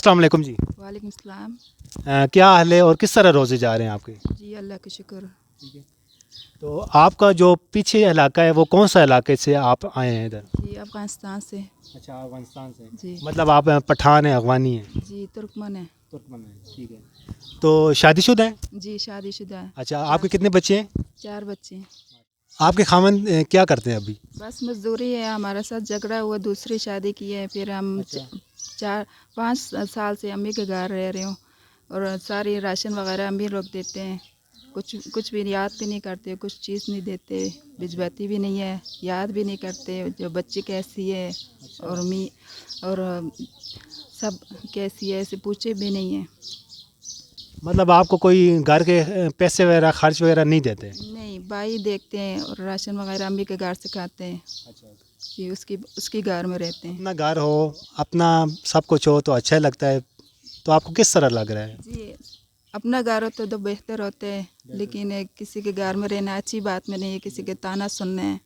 السلام علیکم جی. وعلیکم السلام. کیا حال ہے اور کس طرح روزے جا رہے ہیں آپ کے؟ جی اللہ کا شکر. تو آپ کا جو پیچھے علاقہ ہے وہ کون سا علاقے سے آپ آئے ہیں ادھر؟ جی افغانستان سے. اچھا افغانستان سے. جی مطلب آپ پٹھان ہیں، افغانی ہیں؟ جی ترکمن ہے. ترکمن ہیں، ٹھیک ہے. تو شادی شدہ ہیں؟ جی شادی شدہ ہے. اچھا آپ کے کتنے بچے ہیں؟ 4 بچے ہیں. آپ کے خاوند کیا کرتے ہیں ابھی؟ بس مزدوری ہے. ہمارے ساتھ جھگڑا ہوا، دوسری شادی کی ہے. پھر ہم 4-5 سال سے امی کے گھر رہ رہے ہوں اور ساری راشن وغیرہ امی لوگ دیتے ہیں. کچھ بھی یاد بھی نہیں کرتے، کچھ چیز نہیں دیتے، بھجواتی بھی نہیں ہے، یاد بھی نہیں کرتے جو بچی کیسی ہے اور سب کیسی ہے ایسے پوچھے بھی نہیں ہیں. مطلب آپ کو کوئی گھر کے پیسے وغیرہ خرچ وغیرہ نہیں دیتے؟ نہیں، بھائی دیکھتے ہیں اور راشن وغیرہ امی کے گھر سے کھاتے ہیں. جی اس کی گھر میں رہتے ہیں. اپنا گھر ہو، اپنا سب کچھ ہو تو اچھا لگتا ہے. تو آپ کو کس طرح لگ رہا ہے؟ جی اپنا گھر ہوتا تو بہتر ہوتے ہیں، لیکن کسی کے گھر میں رہنا اچھی بات میں نہیں ہے. کسی کے تانا سننا ہے،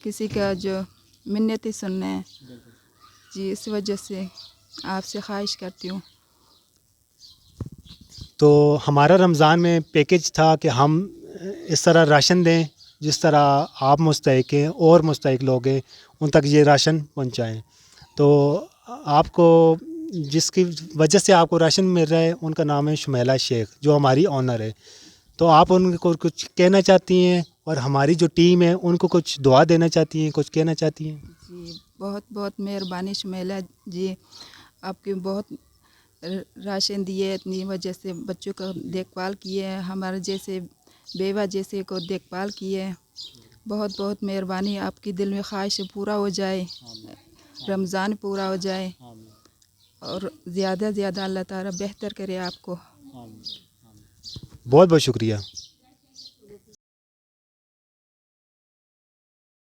کسی کا جو منتیں سننا ہے. جی اس وجہ سے آپ سے خواہش کرتی ہوں. تو ہمارا رمضان میں پیکیج تھا کہ ہم اس طرح راشن دیں جس طرح آپ مستحق ہیں اور مستحق لوگ ہیں ان تک یہ راشن پہنچائیں. تو آپ کو جس کی وجہ سے آپ کو راشن مل رہا ہے ان کا نام ہے شمیلہ شیخ، جو ہماری آنر ہے. تو آپ ان کو کچھ کہنا چاہتی ہیں اور ہماری جو ٹیم ہے ان کو کچھ دعا دینا چاہتی ہیں، کچھ کہنا چاہتی ہیں؟ جی بہت بہت مہربانی شمیلہ جی، آپ کی بہت راشن دیے، اتنی وجہ سے بچوں کا دیکھ بھال کیے، ہمارے جیسے بیوہ جیسے کو دیکھ بھال کیے. بہت بہت مہربانی. آپ کی دل میں خواہش پورا ہو جائے، رمضان پورا ہو جائے اور زیادہ زیادہ اللہ تعالیٰ بہتر کرے آپ کو. بہت بہت شکریہ.